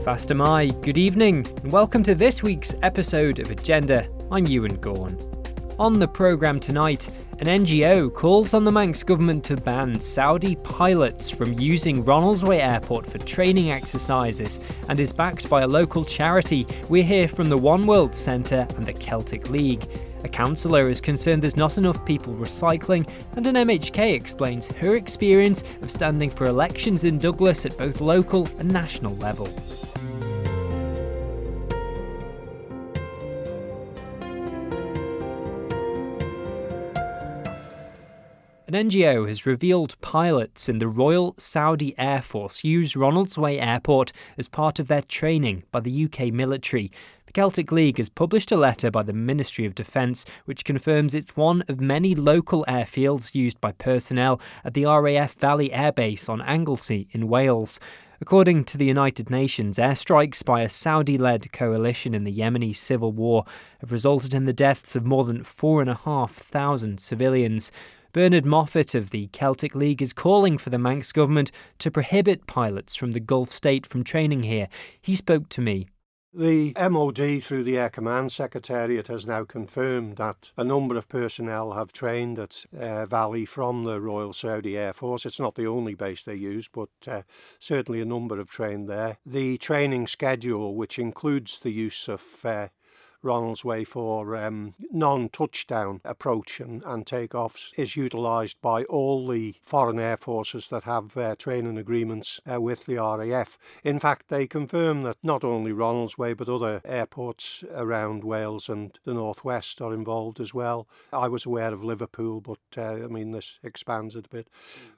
Fast am I. Good evening, and welcome to this week's episode of Agenda. I'm Ewan Gorn. On the programme tonight, an NGO calls on the Manx government to ban Saudi pilots from using Ronaldsway Airport for training exercises and is backed by a local charity. We hear from the One World Centre and the Celtic League. A councilor is concerned there's not enough people recycling, and an MHK explains her experience of standing for elections in Douglas at both local and national level. An NGO has revealed pilots in the Royal Saudi Air Force use Ronaldsway Airport as part of their training by the UK military. The Celtic League has published a letter by the Ministry of Defence which confirms it's one of many local airfields used by personnel at the RAF Valley Air Base on Anglesey in Wales. According to the United Nations, airstrikes by a Saudi-led coalition in the Yemeni civil war have resulted in the deaths of more than 4,500 civilians. Bernard Moffat of the Celtic League is calling for the Manx government to prohibit pilots from the Gulf state from training here. He spoke to me. The MOD, through the Air Command Secretariat, has now confirmed that a number of personnel have trained at Valley from the Royal Saudi Air Force. It's not the only base they use, but certainly a number have trained there. The training schedule, which includes the use of Ronaldsway for non-touchdown approach and takeoffs, is utilised by all the foreign air forces that have training agreements with the RAF. In fact, they confirm that not only Ronaldsway but other airports around Wales and the northwest are involved as well. I was aware of Liverpool, but this expands it a bit.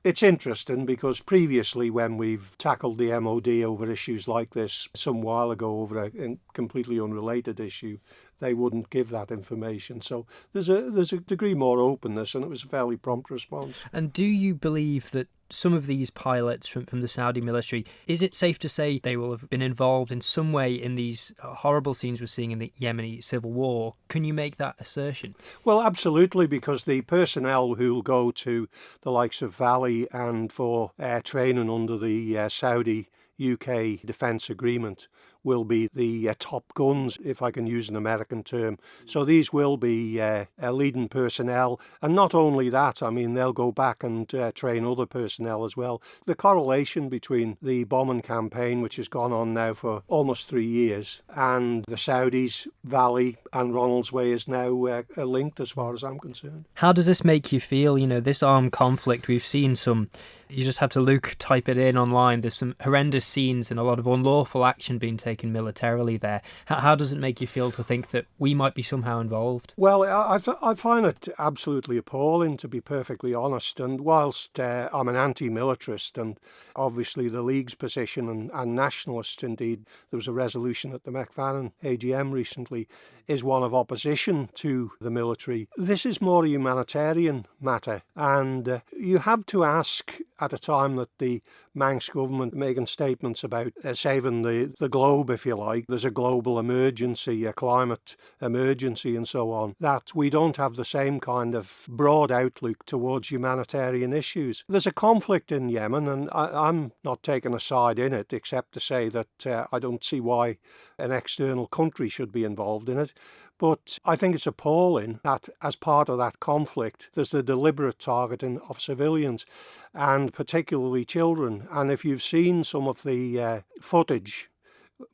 It's interesting because previously, when we've tackled the MOD over issues like this some while ago over a completely unrelated issue, they wouldn't give that information. So there's a degree more openness, and it was a fairly prompt response. And do you believe that some of these pilots from the Saudi military, is it safe to say they will have been involved in some way in these horrible scenes we're seeing in the Yemeni civil war? Can you make that assertion? Well, absolutely, because the personnel who will go to the likes of Valley and for training under the Saudi UK defence agreement will be the top guns, if I can use an American term. So these will be leading personnel. And not only that, they'll go back and train other personnel as well. The correlation between the bombing campaign, which has gone on now for almost 3 years, and the Saudis, Valley and Ronaldsway is now linked as far as I'm concerned. How does this make you feel? This armed conflict, we've seen some... You just have to type it in online. There's some horrendous scenes and a lot of unlawful action being taken militarily there. How does it make you feel to think that we might be somehow involved? Well, I find it absolutely appalling, to be perfectly honest. And whilst I'm an anti-militarist, and obviously the League's position and nationalist indeed, there was a resolution at the McFadden AGM recently, is one of opposition to the military. This is more a humanitarian matter, and you have to ask, at a time that the Manx government making statements about saving the globe, if you like, there's a global emergency, a climate emergency and so on, that we don't have the same kind of broad outlook towards humanitarian issues. There's a conflict in Yemen, and I'm not taking a side in it, except to say that I don't see why an external country should be involved in it. But I think it's appalling that as part of that conflict, there's the deliberate targeting of civilians, and particularly children. And if you've seen some of the footage,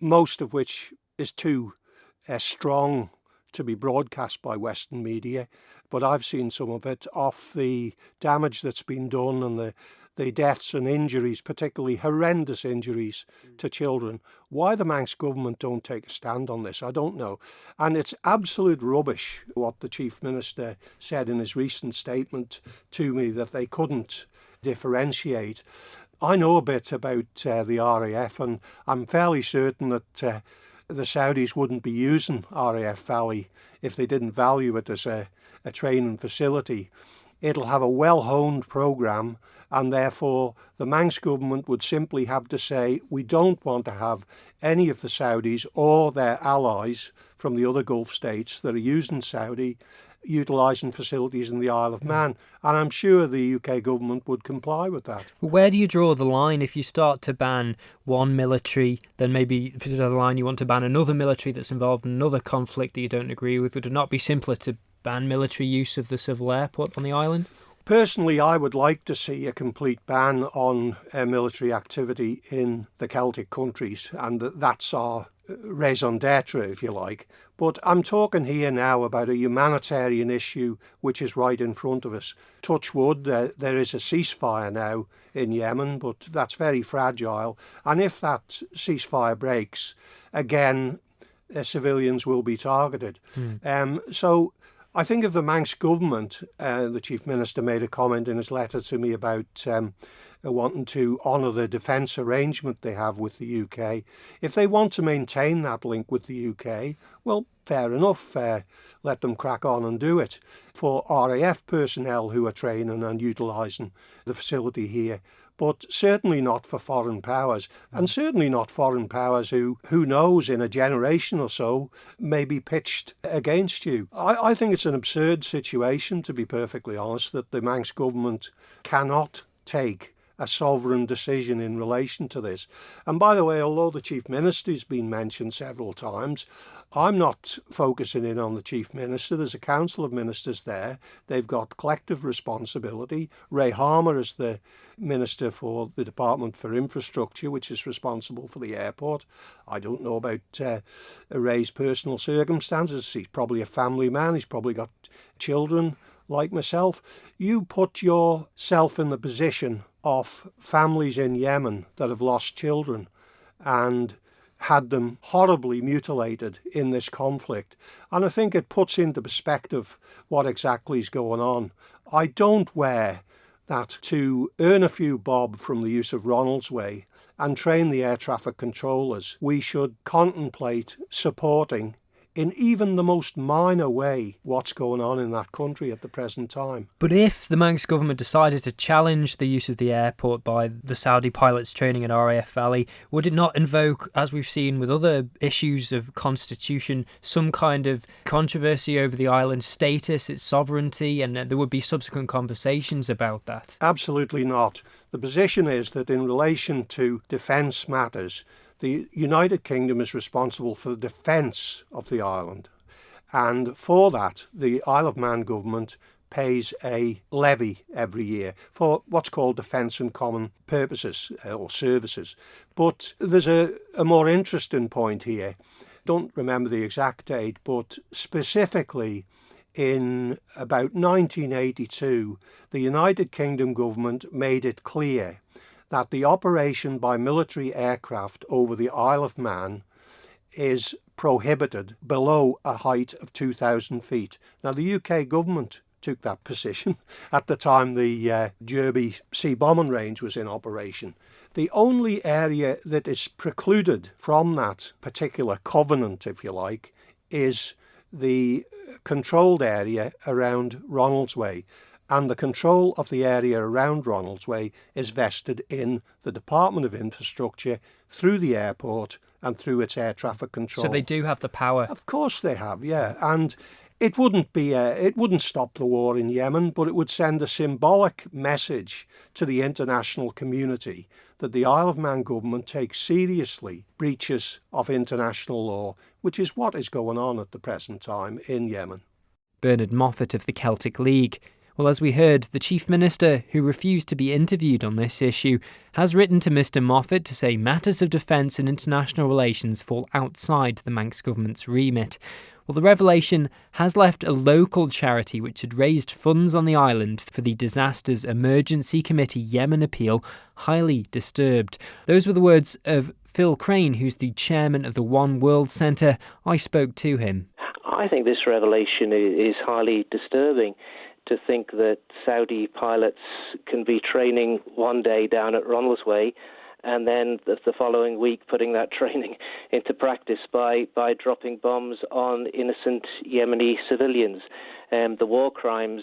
most of which is too strong to be broadcast by Western media, but I've seen some of it, of the damage that's been done and the deaths and injuries, particularly horrendous injuries to children. Why the Manx government don't take a stand on this, I don't know. And it's absolute rubbish what the Chief Minister said in his recent statement to me, that they couldn't differentiate. I know a bit about the RAF, and I'm fairly certain that the Saudis wouldn't be using RAF Valley if they didn't value it as a training facility. It'll have a well-honed programme, and therefore the Manx government would simply have to say, we don't want to have any of the Saudis or their allies from the other Gulf states that are using Saudi utilising facilities in the Isle of Man. And I'm sure the UK government would comply with that. Where do you draw the line if you start to ban one military, then maybe if there's another line you want to ban another military that's involved in another conflict that you don't agree with? Would it not be simpler to ban military use of the civil airport on the island? Personally, I would like to see a complete ban on military activity in the Celtic countries, and that's our raison d'etre, if you like. But I'm talking here now about a humanitarian issue which is right in front of us. Touch wood, there is a ceasefire now in Yemen, but that's very fragile. And if that ceasefire breaks, again, civilians will be targeted. So I think if the Manx government, the Chief Minister made a comment in his letter to me about wanting to honour the defence arrangement they have with the UK. If they want to maintain that link with the UK, well, fair enough, let them crack on and do it. For RAF personnel who are training and utilising the facility here, but certainly not for foreign powers, and certainly not foreign powers who knows, in a generation or so, may be pitched against you. I think it's an absurd situation, to be perfectly honest, that the Manx government cannot take a sovereign decision in relation to this. And by the way, although the Chief Minister's been mentioned several times, I'm not focusing in on the Chief Minister. There's a council of ministers there. They've got collective responsibility. Ray Harmer is the Minister for the Department for Infrastructure, which is responsible for the airport. I don't know about Ray's personal circumstances. He's probably a family man. He's probably got children like myself. You put yourself in the position of families in Yemen that have lost children and had them horribly mutilated in this conflict. And I think it puts into perspective what exactly is going on. I don't wear that to earn a few bob from the use of Ronaldsway and train the air traffic controllers. We should contemplate supporting in even the most minor way what's going on in that country at the present time. But if the Manx government decided to challenge the use of the airport by the Saudi pilots training in RAF Valley, would it not invoke, as we've seen with other issues of constitution, some kind of controversy over the island's status, its sovereignty, and there would be subsequent conversations about that? Absolutely not. The position is that in relation to defence matters, the United Kingdom is responsible for the defence of the island. And for that, the Isle of Man government pays a levy every year for what's called defence and common purposes or services. But there's a more interesting point here. Don't remember the exact date, but specifically in about 1982, the United Kingdom government made it clear that the operation by military aircraft over the Isle of Man is prohibited below a height of 2,000 feet. Now, the UK government took that position at the time the Derby sea bombing range was in operation. The only area that is precluded from that particular covenant, if you like, is the controlled area around Ronaldsway. And the control of the area around Ronaldsway is vested in the Department of Infrastructure through the airport and through its air traffic control. So they do have the power? Of course they have, yeah. And it wouldn't stop the war in Yemen, but it would send a symbolic message to the international community that the Isle of Man government takes seriously breaches of international law, which is what is going on at the present time in Yemen. Bernard Moffat of the Celtic League. Well, as we heard, the Chief Minister, who refused to be interviewed on this issue, has written to Mr Moffat to say matters of defence and international relations fall outside the Manx government's remit. Well, the revelation has left a local charity which had raised funds on the island for the Disasters Emergency Committee Yemen appeal highly disturbed. Those were the words of Phil Crane, who's the chairman of the One World Centre. I spoke to him. I think this revelation is highly disturbing. To think that Saudi pilots can be training one day down at Ronaldsway and then the following week putting that training into practice by dropping bombs on innocent Yemeni civilians. The war crimes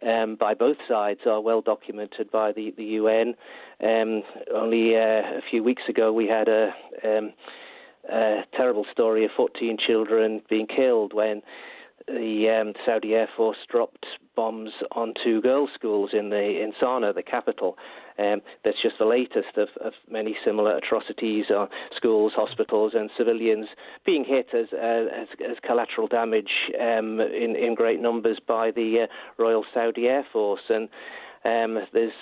by both sides are well documented by the UN. Only a few weeks ago we had a terrible story of 14 children being killed when the Saudi Air Force dropped bombs on 2 girls' schools in Sana'a, the capital. That's just the latest of many similar atrocities on schools, hospitals, and civilians being hit as collateral damage in great numbers by the Royal Saudi Air Force. And there's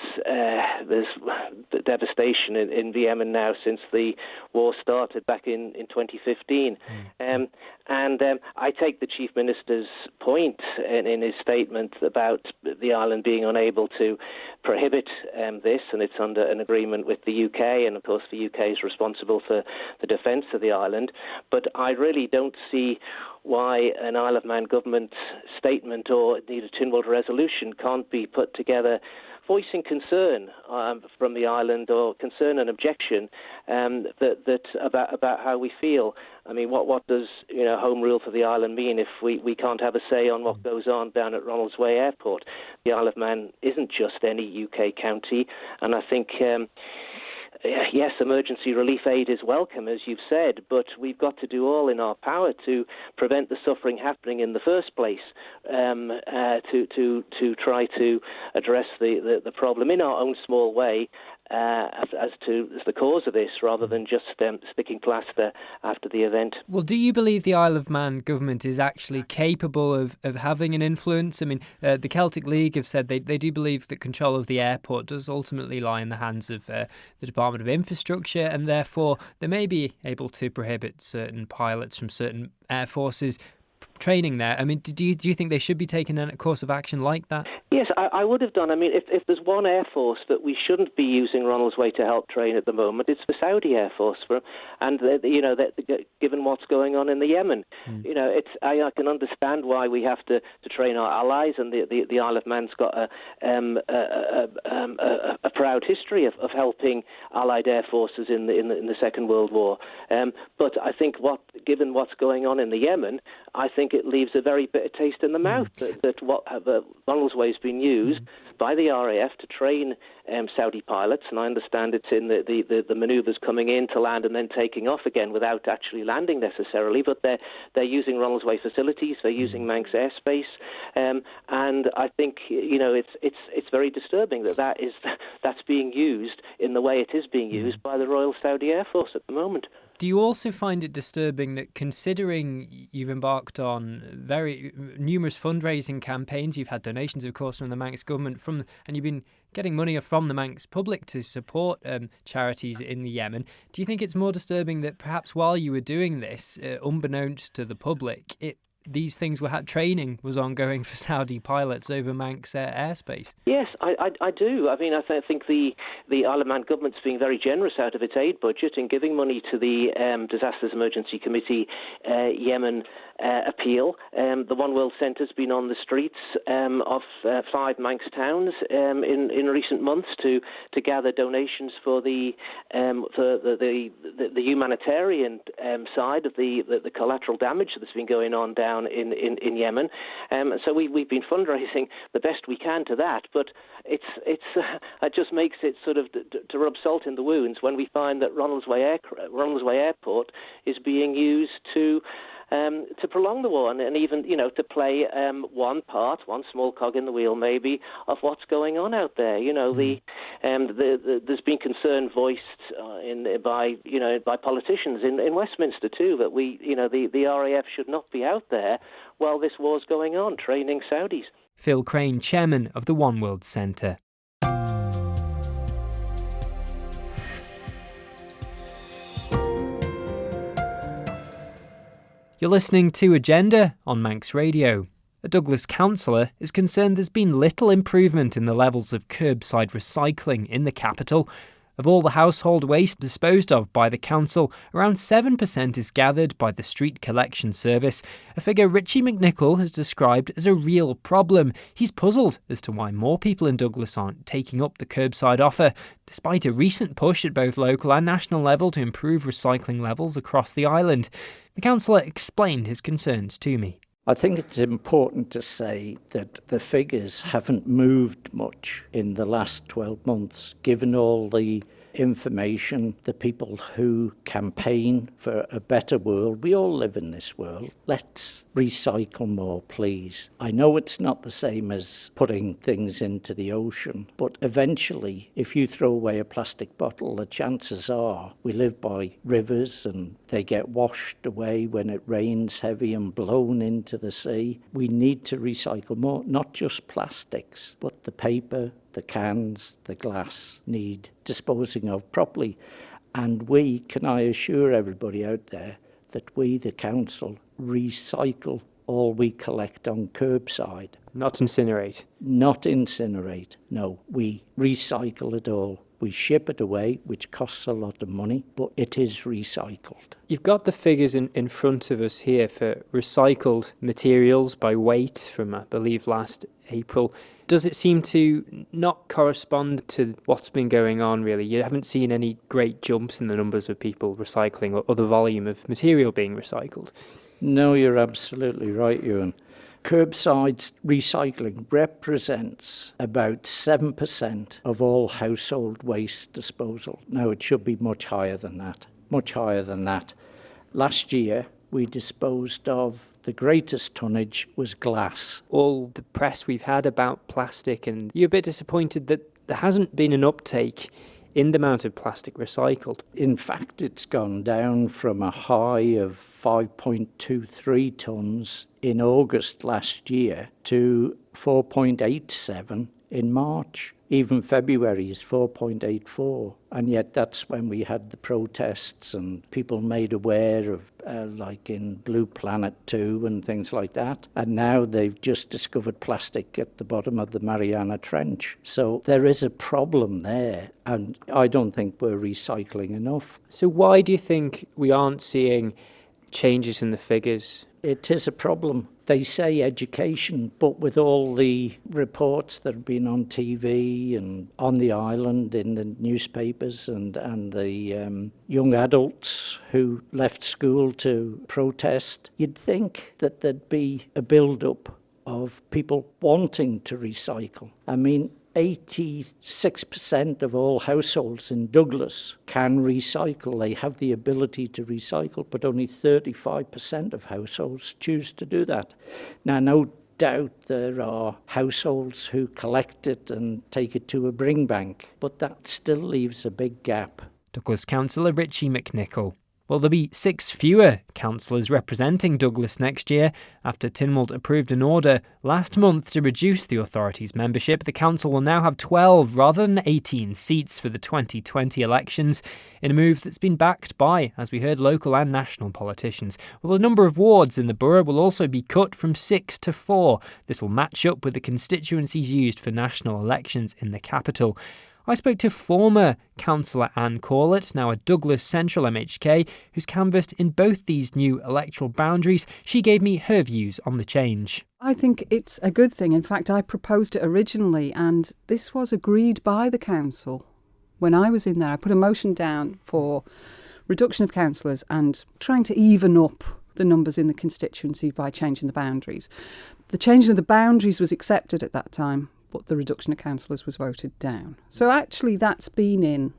devastation in Yemen now since the war started back in 2015. I take the Chief Minister's point in his statement about the island being unable to prohibit this, and it's under an agreement with the UK, and of course the UK is responsible for the defence of the island. But I really don't see why an Isle of Man government statement or indeed a Tynwald resolution can't be put together voicing concern from the island, or concern and objection about how we feel. I mean, what does home rule for the island mean if we can't have a say on what goes on down at Ronaldsway Airport? The Isle of Man isn't just any UK county, and I think yes, emergency relief aid is welcome, as you've said, but we've got to do all in our power to prevent the suffering happening in the first place, to try to address the problem in our own small way, as the cause of this, rather than just sticking plaster after the event. Well, do you believe the Isle of Man government is actually capable of having an influence? I mean, the Celtic League have said they do believe that control of the airport does ultimately lie in the hands of the Department of Infrastructure, and therefore they may be able to prohibit certain pilots from certain air forces training there. I mean, do you think they should be taking a course of action like that? Yes, I would have done. I mean, if there's one Air Force that we shouldn't be using Ronaldsway to help train at the moment, it's the Saudi Air Force. Given what's going on in the Yemen, I can understand why we have to train our allies, and the Isle of Man's got a proud history of helping Allied Air Forces in the Second World War. But I think given what's going on in the Yemen, I think it leaves a very bitter taste in the mouth that Ronaldsway has been used by the RAF to train Saudi pilots, and I understand it's in the manoeuvres coming in to land and then taking off again without actually landing necessarily, but they're using Ronaldsway facilities, they're using Manx airspace, and I think it's very disturbing that's being used in the way it is being used by the Royal Saudi Air Force at the moment. Do you also find it disturbing that, considering you've embarked on very numerous fundraising campaigns, you've had donations, of course, from the Manx government, and you've been getting money from the Manx public to support charities in the Yemen, do you think it's more disturbing that perhaps while you were doing this, unbeknownst to the public, these things training was ongoing for Saudi pilots over Manx airspace? Yes, I do. I mean, I think the Isle of Man government's being very generous out of its aid budget in giving money to the Disasters Emergency Committee Yemen appeal. The One World Centre's been on the streets of 5 Manx towns in recent months to gather donations for the humanitarian side of the collateral damage that's been going on down in Yemen. So we've been fundraising the best we can to that, but it just makes it sort of to rub salt in the wounds when we find that Ronaldsway Airport is being used to prolong the war and even to play one small cog in the wheel maybe of what's going on out there. There's been concern voiced by politicians in Westminster too that the RAF should not be out there while this war's going on training Saudis. Phil Crane, chairman of the One World Centre. You're listening to Agenda on Manx Radio. A Douglas councillor is concerned there's been little improvement in the levels of curbside recycling in the capital. Of all the household waste disposed of by the council, around 7% is gathered by the street collection service, a figure Richie McNichol has described as a real problem. He's puzzled as to why more people in Douglas aren't taking up the curbside offer, despite a recent push at both local and national level to improve recycling levels across the island. The councillor explained his concerns to me. I think it's important to say that the figures haven't moved much in the last 12 months, given all the information, the people who campaign for a better world. We all live in this world. Let's recycle more, please. I know it's not the same as putting things into the ocean, but eventually, if you throw away a plastic bottle, the chances are we live by rivers and they get washed away when it rains heavy and blown into the sea. We need to recycle more, not just plastics, but the paper, the cans, the glass need disposing of properly. And we, can I assure everybody out there, that we, the council, recycle all we collect on curbside. Not incinerate. Not incinerate, no. We recycle it all. We ship it away, which costs a lot of money, but it is recycled. You've got the figures in front of us here for recycled materials by weight from, I believe, last April. Does it seem to not correspond to what's been going on, really? You haven't seen any great jumps in the numbers of people recycling or the volume of material being recycled? No, you're absolutely right, Ewan. Curbside recycling represents about 7% of all household waste disposal. Now, it should be much higher than that, much higher than that. Last year, we disposed of the greatest tonnage was glass. All the press we've had about plastic, and you're a bit disappointed that there hasn't been an uptake in the amount of plastic recycled. In fact, it's gone down from a high of 5.23 tonnes in August last year to 4.87 in March. Even February is 4.84. And yet that's when we had the protests and people made aware of, like in Blue Planet 2 and things like that. And now they've just discovered plastic at the bottom of the Mariana Trench. So there is a problem there. And I don't think we're recycling enough. So why do you think we aren't seeing changes in the figures? It is a problem. They say education, but with all the reports that have been on TV and on the island in the newspapers and the young adults who left school to protest, you'd think that there'd be a build-up of people wanting to recycle. I mean, 86% of all households in Douglas can recycle. They have the ability to recycle, but only 35% of households choose to do that. Now, no doubt there are households who collect it and take it to a bring bank, but that still leaves a big gap. Douglas councillor Richie McNichol. Well, there'll be 6 fewer councillors representing Douglas next year after Tynwald approved an order last month to reduce the authority's membership. The council will now have 12 rather than 18 seats for the 2020 elections, in a move that's been backed by, as we heard, local and national politicians. Well, the number of wards in the borough will also be cut from 6 to 4. This will match up with the constituencies used for national elections in the capital. I spoke to former councillor Anne Corlett, now a Douglas Central MHK, who's canvassed in both these new electoral boundaries. She gave me her views on the change. I think it's a good thing. In fact, I proposed it originally, and this was agreed by the council. When I was in there, I put a motion down for reduction of councillors and trying to even up the numbers in the constituency by changing the boundaries. The changing of the boundaries was accepted at that time, but the reduction of councillors was voted down. So actually that's been in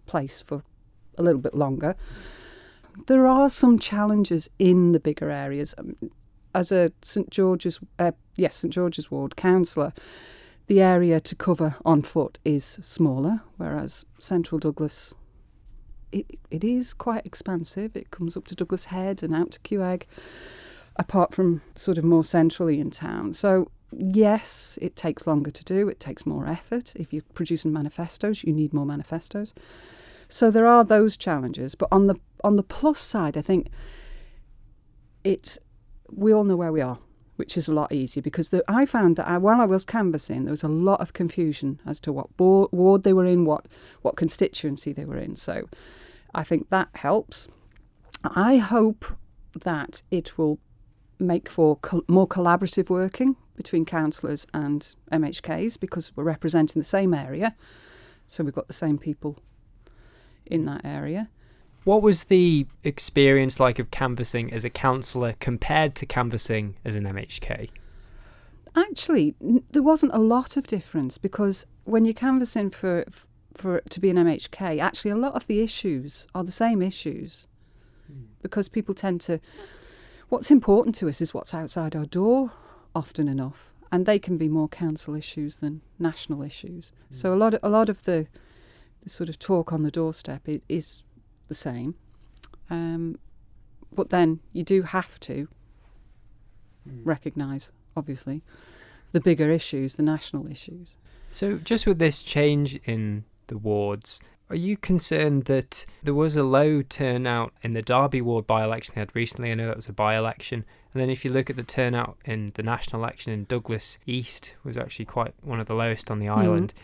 place for a little bit longer. There are some challenges in the bigger areas. As a St George's Ward councillor, the area to cover on foot is smaller, whereas Central Douglas, it is quite expansive. It comes up to Douglas Head and out to Queag, apart from sort of more centrally in town. So yes, it takes longer to do. It takes more effort. If you're producing manifestos, you need more manifestos. So there are those challenges. But on the plus side, I think we all know where we are, which is a lot easier, because I found that while I was canvassing, there was a lot of confusion as to what ward they were in, what constituency they were in. So I think that helps. I hope that it will make for more collaborative working between councillors and MHKs, because we're representing the same area, so we've got the same people in that area. What was the experience like of canvassing as a councillor compared to canvassing as an MHK? Actually, there wasn't a lot of difference, because when you're canvassing for for it to be an MHK, actually a lot of the issues are the same issues, because people tend to, what's important to us is what's outside our door often enough, and they can be more council issues than national issues. So a lot of the sort of talk on the doorstep is the same, but then you do have to recognise, obviously, the bigger issues, the national issues. So just with this change in the wards, are you concerned that there was a low turnout in the Derby ward by-election they had recently? I know that was a by-election. And then if you look at the turnout in the national election in Douglas East, was actually quite one of the lowest on the island.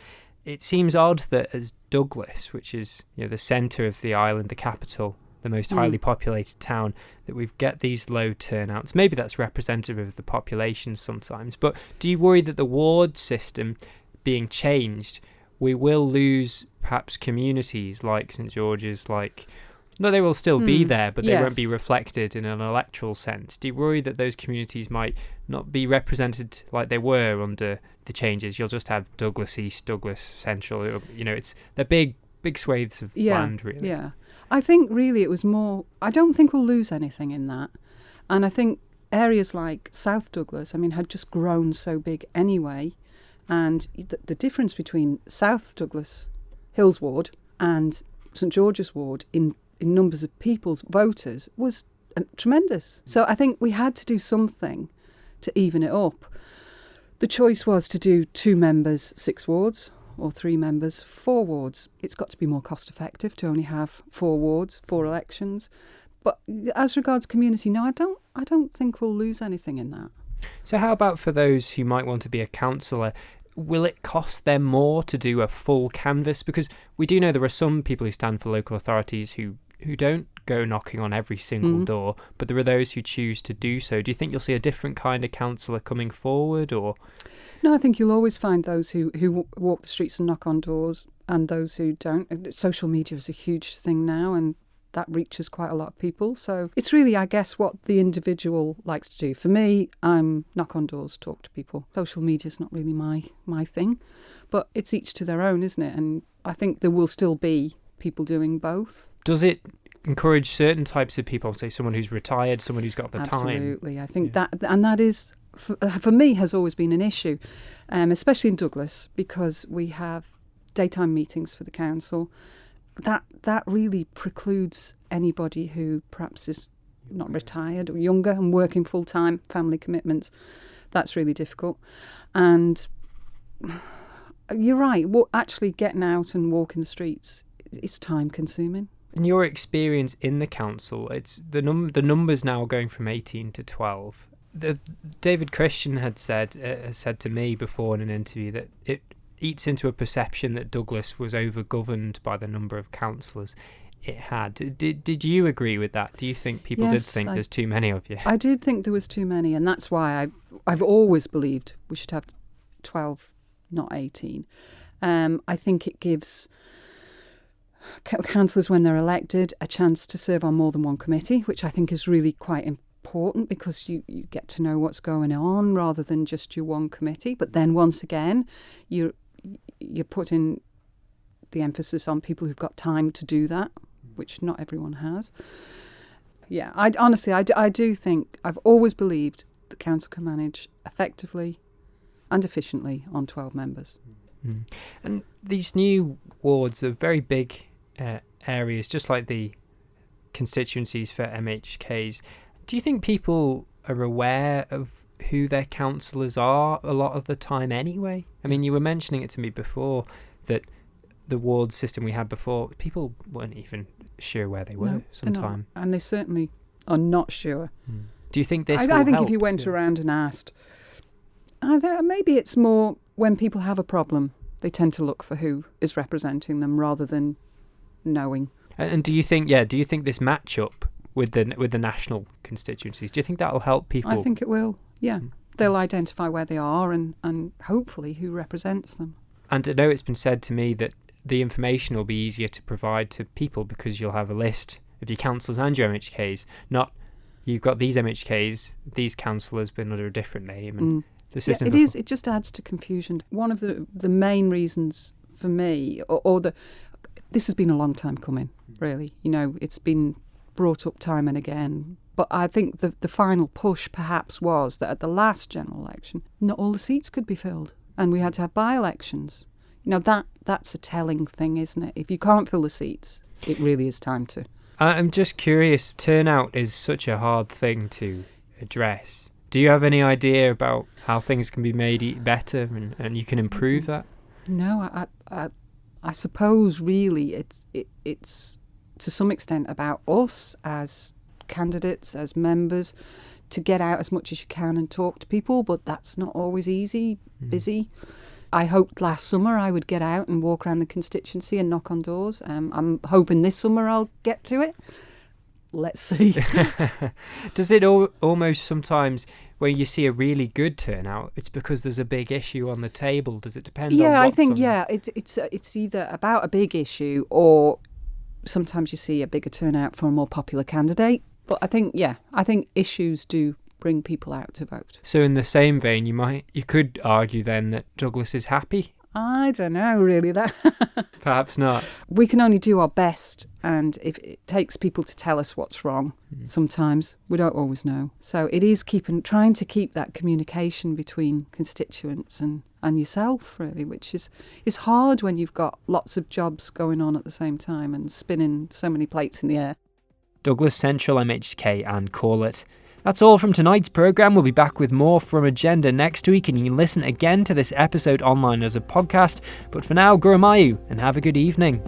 It seems odd that as Douglas, which is the centre of the island, the capital, the most highly populated town, that we get these low turnouts. Maybe that's representative of the population sometimes. But do you worry that the ward system being changed, we will lose perhaps communities like St George's, no, they will still be there, but they won't be reflected in an electoral sense. Do you worry that those communities might not be represented like they were under the changes? You'll just have Douglas East, Douglas Central. They're big swathes of land, really. Yeah. I think really it was more, I don't think we'll lose anything in that. And I think areas like South Douglas, had just grown so big anyway. And the difference between South Douglas Hills Ward and St George's Ward in numbers of people's voters was tremendous. So I think we had to do something to even it up. The choice was to do 2 members, 6 wards, or 3 members, 4 wards. It's got to be more cost effective to only have 4 wards, 4 elections. But as regards community, no, I don't think we'll lose anything in that. So how about for those who might want to be a councillor? Will it cost them more to do a full canvass? Because we do know there are some people who stand for local authorities who don't go knocking on every single door, but there are those who choose to do so. Do you think you'll see a different kind of councillor coming forward, or? No, I think you'll always find those who walk the streets and knock on doors, and those who don't. Social media is a huge thing now, and that reaches quite a lot of people. So it's really, I guess, what the individual likes to do. For me, I'm knock on doors, talk to people. Social media is not really my thing, but it's each to their own, isn't it? And I think there will still be people doing both. Does it encourage certain types of people, say someone who's retired, someone who's got the time? Absolutely. I think that is, for me, has always been an issue, especially in Douglas, because we have daytime meetings for the council. That really precludes anybody who perhaps is not retired or younger and working full-time, family commitments. That's really difficult. And you're right, actually getting out and walking the streets is time-consuming. In your experience in the council, it's the numbers now are going from 18 to 12. David Christian has said to me before in an interview that it eats into a perception that Douglas was over-governed by the number of councillors it had. Did you agree with that? Do you think people did think there's too many of you? I did think there was too many, and that's why I've always believed we should have 12, not 18. I think it gives councillors, when they're elected, a chance to serve on more than one committee, which I think is really quite important, because you get to know what's going on rather than just your one committee. But then once again, you're putting the emphasis on people who've got time to do that, which not everyone has. Yeah, I do think, I've always believed the council can manage effectively and efficiently on 12 members. Mm. And these new wards are very big areas, just like the constituencies for MHKs. Do you think people are aware of who their councillors are a lot of the time anyway? I mean, you were mentioning it to me before that the ward system we had before, people weren't even sure where they were sometimes. And they certainly are not sure. Mm. Do you think this will I think help? if you went around and asked, maybe it's more when people have a problem, they tend to look for who is representing them rather than knowing. And do you think this match-up with the national constituencies, do you think that will help people? I think it will, yeah. They'll identify where they are and hopefully who represents them. And I know it's been said to me that the information will be easier to provide to people because you'll have a list of your councillors and your MHKs, not you've got these MHKs, these councillors, but under a different name. And the system it just adds to confusion. One of the main reasons for me, this has been a long time coming, really. You know, it's been brought up time and again. But I think the final push perhaps was that at the last general election, not all the seats could be filled. And we had to have by-elections. You know, that's a telling thing, isn't it? If you can't fill the seats, it really is time to. I'm just curious, turnout is such a hard thing to address. Do you have any idea about how things can be made better and you can improve that? No, I suppose really it's to some extent about us as candidates, as members, to get out as much as you can and talk to people, but that's not always easy, busy. I hoped last summer I would get out and walk around the constituency and knock on doors. I'm hoping this summer I'll get to it. Let's see. Does it almost sometimes, when you see a really good turnout, it's because there's a big issue on the table? Does it depend on Yeah, what's I think, on... it's either about a big issue or sometimes you see a bigger turnout for a more popular candidate. But I think issues do bring people out to vote. So in the same vein, you could argue then that Douglas is happy? I don't know, really. That Perhaps not. We can only do our best, and if it takes people to tell us what's wrong, sometimes we don't always know. So it is trying to keep that communication between constituents and yourself, really, which is hard when you've got lots of jobs going on at the same time and spinning so many plates in the air. Douglas Central, MHK and Call It. That's all from tonight's programme. We'll be back with more from Agenda next week, and you can listen again to this episode online as a podcast. But for now, Guramayu, and have a good evening.